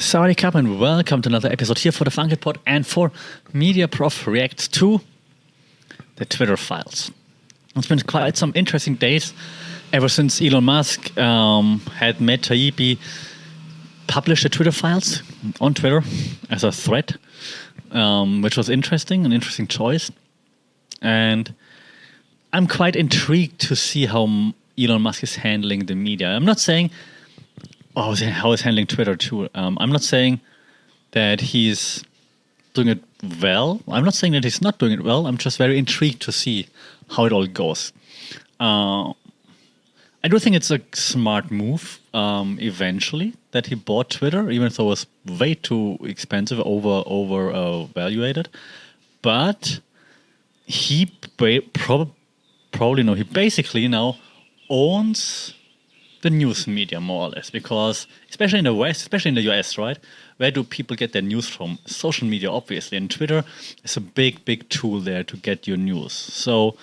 Sawadee Cup and welcome to another episode here for the Funky Pod and for Media Prof reacts to the Twitter files. It's been quite some interesting days ever since Elon Musk had made Taibbi publish the Twitter files on Twitter as a thread, which was interesting, an interesting choice. And I'm quite intrigued to see how Elon Musk is handling the media. I'm not saying how he's handling Twitter too. I'm not saying that he's doing it well. I'm not saying that he's not doing it well. I'm just very intrigued to see how it all goes. I do think it's a smart move eventually that he bought Twitter, even though it was way too expensive, overvaluated. But he he basically now owns the news media, more or less, because especially in the West, especially in the US, right? Where do people get their news from? Social media, obviously, and Twitter is a big tool there to get your news. So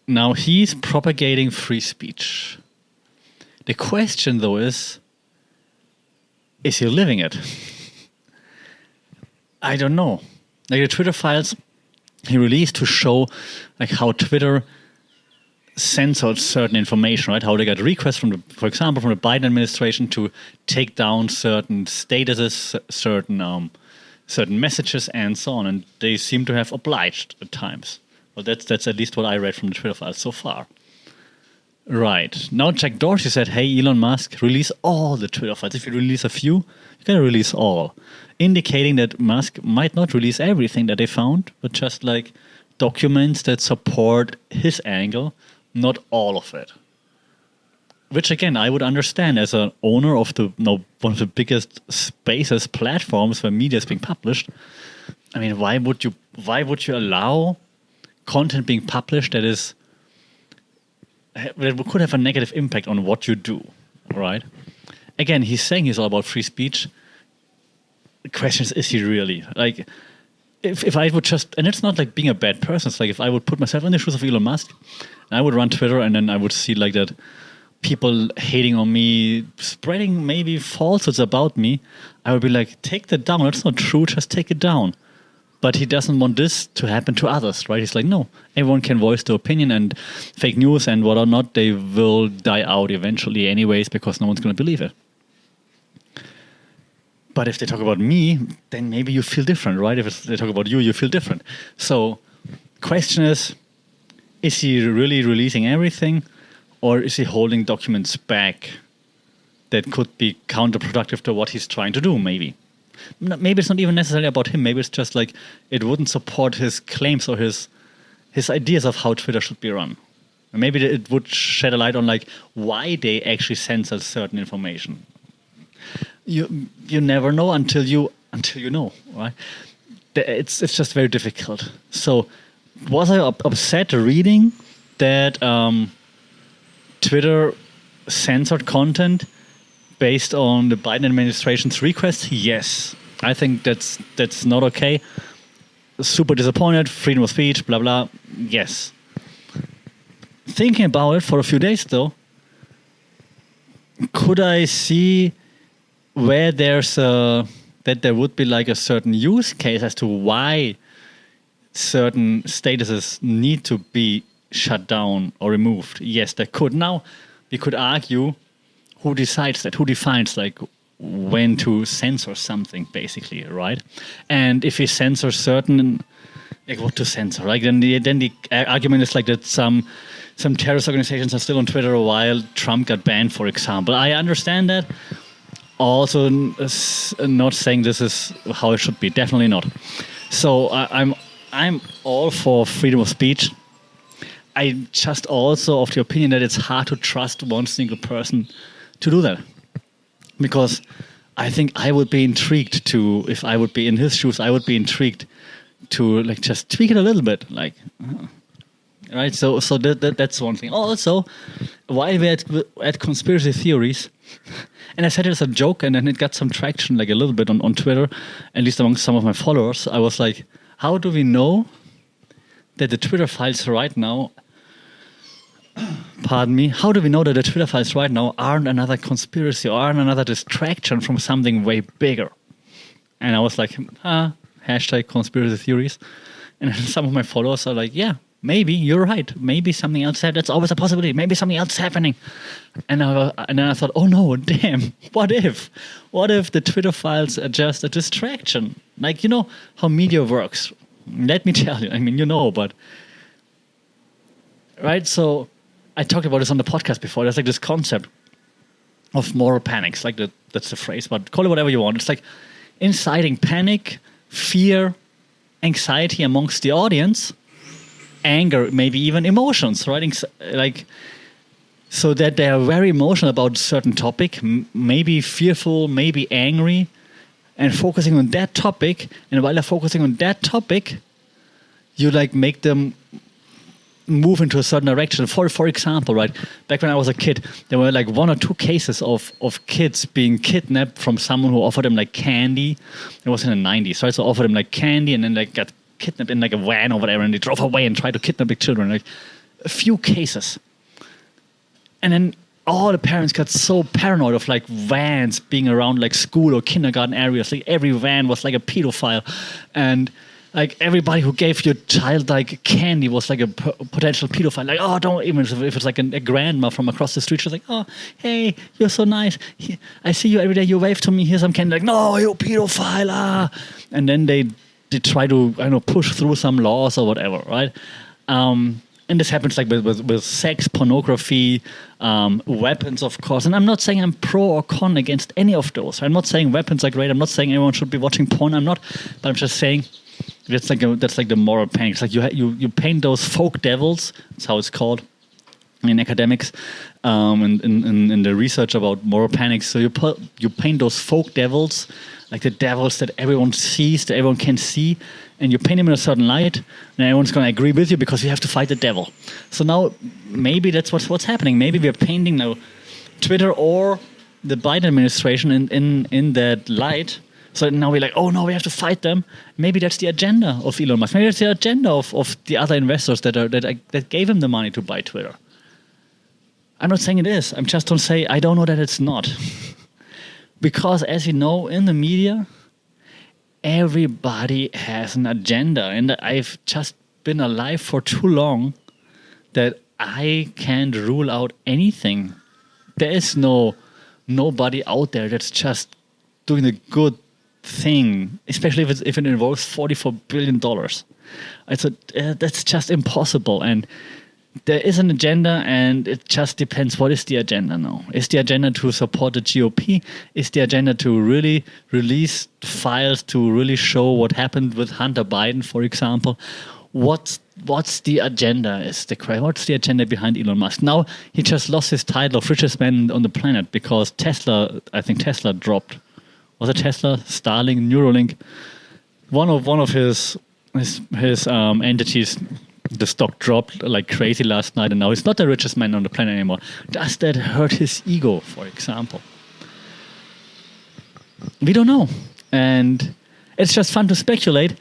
now he's propagating free speech. The question, though, is he living it? I don't know. Like the Twitter files he released to show like how Twitter censored certain information, right? How they got requests for example, from the Biden administration to take down certain statuses, certain messages, and so on. And they seem to have obliged at times. Well, that's at least what I read from the Twitter files so far. Right. Now Jack Dorsey said, hey, Elon Musk, release all the Twitter files. If you release a few, you can release all. Indicating that Musk might not release everything that they found, but just like documents that support his angle, not all of it. Which again, I would understand as an owner of one of the biggest spaces, platforms where media is being published. I mean, why would you allow content being published that could have a negative impact on what you do, right? Again, he's saying he's all about free speech. The question is he really? Like, if I would just, and it's not like being a bad person, it's like if I would put myself in the shoes of Elon Musk, and I would run Twitter, and then I would see like that people hating on me, spreading maybe falsehoods about me, I would be like, take that down. It's not true, just take it down. But he doesn't want this to happen to others, right? He's like, no, everyone can voice their opinion, and fake news and what or not, they will die out eventually anyways because no one's going to believe it. But if they talk about me, then maybe you feel different, right? If they talk about you, you feel different. So question is he really releasing everything, or is he holding documents back that could be counterproductive to what he's trying to do, maybe? Maybe it's not even necessarily about him. Maybe it's just like it wouldn't support his claims or his ideas of how Twitter should be run. Maybe it would shed a light on like why they actually censor certain information. You never know until you know, right? It's just very difficult. So was I upset reading that Twitter censored content based on the Biden administration's request? Yes. I think that's not okay. Super disappointed, freedom of speech, blah, blah. Yes. Thinking about it for a few days, though, could I see where that there would be like a certain use case as to why certain statuses need to be shut down or removed? Yes, there could. Now, we could argue who decides that, who defines like when to censor something, basically, right? And if we censor certain, like what to censor, right? Then the argument is like that some terrorist organizations are still on Twitter while Trump got banned, for example. I understand that. Also, not saying this is how it should be. Definitely not. So I'm all for freedom of speech. I just also of the opinion that it's hard to trust one single person to do that, because I think I would be intrigued to, if I would be in his shoes, I would be intrigued to like just tweak it a little bit, like. Right, so that's one thing. Also, while we're at conspiracy theories, and I said it as a joke, and then it got some traction, like a little bit on Twitter, at least among some of my followers. I was like, how do we know that the Twitter files right now pardon me, how do we know that the Twitter files right now aren't another conspiracy or aren't another distraction from something way bigger? And I was like, hashtag conspiracy theories. And some of my followers are like, yeah, maybe you're right. Maybe something else happened. That's always a possibility. Maybe something else is happening. And then I thought, oh no, damn, what if? What if the Twitter files are just a distraction? Like, you know how media works. Let me tell you. I mean, you know, but... Right? So I talked about this on the podcast before. There's like this concept of moral panics. Like that's the phrase, but call it whatever you want. It's like inciting panic, fear, anxiety amongst the audience, anger, maybe even emotions, right? Like, so that they are very emotional about a certain topic, maybe fearful, maybe angry, and focusing on that topic. And while they're focusing on that topic, you like make them move into a certain direction. For example, right, back when I was a kid, there were like 1 or 2 cases of kids being kidnapped from someone who offered them like candy. It was in the 90s, right? So offered them like candy and then like got kidnapped in like a van or whatever, and they drove away and tried to kidnap the children. Like a few cases. And then all the parents got so paranoid of like vans being around like school or kindergarten areas. Like every van was like a pedophile. And like everybody who gave your child like candy was like a potential pedophile. Like, oh, don't, even if it's like a grandma from across the street, she's like, oh, hey, you're so nice. I see you every day. You wave to me. Here's some candy. Like, no, you pedophile. Ah. And then they try to, I don't know, push through some laws or whatever, right? And this happens like with sex, pornography, weapons, of course. And I'm not saying I'm pro or con against any of those. I'm not saying weapons are great. I'm not saying everyone should be watching porn. I'm not. But I'm just saying that's like the moral panic. It's like you paint those folk devils. That's how it's called in academics, and in the research about moral panics. So you paint those folk devils, like the devils that everyone sees, that everyone can see, and you paint them in a certain light, and everyone's going to agree with you because you have to fight the devil. So now maybe that's what's happening. Maybe we're painting now Twitter or the Biden administration in that light. So now we're like, oh no, we have to fight them. Maybe that's the agenda of Elon Musk. Maybe that's the agenda of the other investors that gave him the money to buy Twitter. I'm not saying it is. I'm just going to say I don't know that it's not. Because as you know, in the media, everybody has an agenda. And I've just been alive for too long that I can't rule out anything. There is nobody out there that's just doing a good thing, especially if it involves $44 billion. That's just impossible. And there is an agenda, and it just depends. What is the agenda now? Is the agenda to support the GOP? Is the agenda to really release files to really show what happened with Hunter Biden, for example? What's the agenda is the question. What's the agenda behind Elon Musk? Now, he just lost his title of richest man on the planet because Tesla dropped. Was it Tesla, Starlink, Neuralink? One of his entities, the stock dropped like crazy last night, and now he's not the richest man on the planet anymore. Does that hurt his ego, for example? We don't know. And it's just fun to speculate.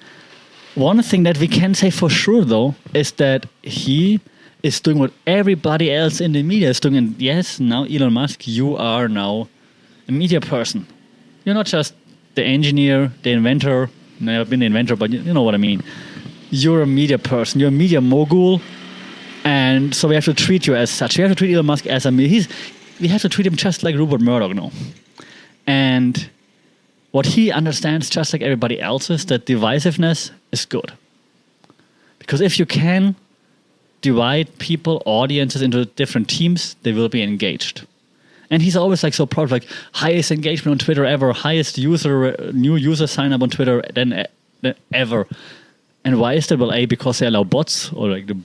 One thing that we can say for sure, though, is that he is doing what everybody else in the media is doing. And yes, now Elon Musk, you are now a media person. You're not just the engineer, the inventor. Never been the inventor, but you know what I mean. You're a media person. You're a media mogul. And so we have to treat you as such. We have to treat Elon Musk as we have to treat him just like Rupert Murdoch now. And what he understands, just like everybody else, is that divisiveness is good. Because if you can divide people, audiences into different teams, they will be engaged. And he's always like so proud, like highest engagement on Twitter ever, highest new user sign up on Twitter than ever. And why is that? Well, because they allow bots, or like the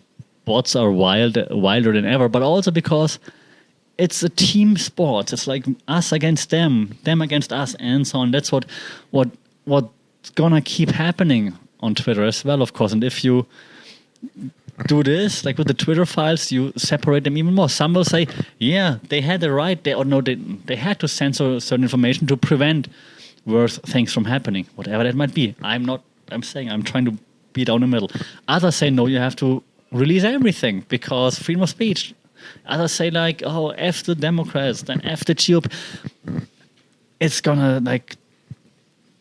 bots are wilder than ever, but also because it's a team sport. It's like us against them against us, and so on. That's what's gonna keep happening on Twitter as well, of course. And if you do this, like with the Twitter files, you separate them even more. Some will say, yeah, they had the right, they had to censor certain information to prevent worse things from happening, whatever that might be. I'm trying to be down the middle. Others say, no, you have to release everything because freedom of speech. Others say like, oh, F the Democrats, then F the GOP. It's gonna like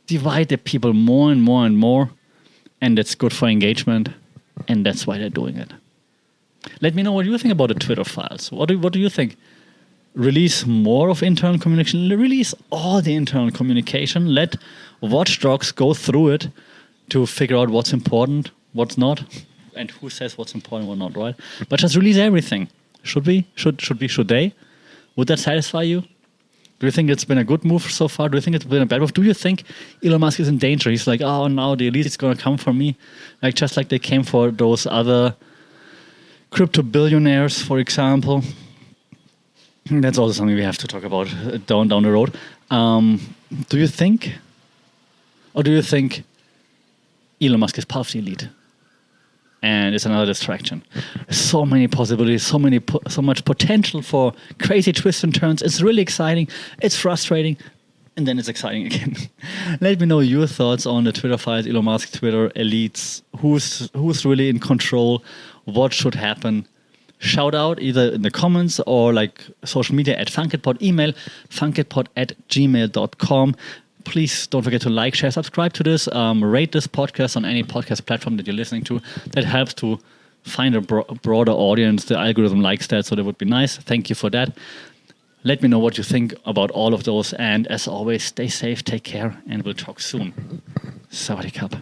divide the people more and more and more, and it's good for engagement, and that's why they're doing it. Let me know what you think about the Twitter files. What do you think? Release more of internal communication. Release all the internal communication. Let watchdogs go through it to figure out what's important, what's not, and who says what's important or not, right? But just release everything. Should we? Should they? Would that satisfy you? Do you think it's been a good move so far? Do you think it's been a bad move? Do you think Elon Musk is in danger? He's like, oh, now the elite is going to come for me. Like just like they came for those other crypto billionaires, for example. That's also something we have to talk about down the road. Do you think Elon Musk is part of the elite, and it's another distraction? So many possibilities, so much potential for crazy twists and turns. It's really exciting. It's frustrating, and then it's exciting again. Let me know your thoughts on the Twitter files, Elon Musk, Twitter elites. Who's really in control? What should happen? Shout out either in the comments or like social media at funkitpod, email funkitpod@gmail.com. Please don't forget to like, share, subscribe to this, rate this podcast on any podcast platform that you're listening to. That helps to find a broader audience. The algorithm likes that, so that would be nice. Thank you for that. Let me know what you think about all of those. And as always, stay safe, take care, and we'll talk soon. Sawadee Krap.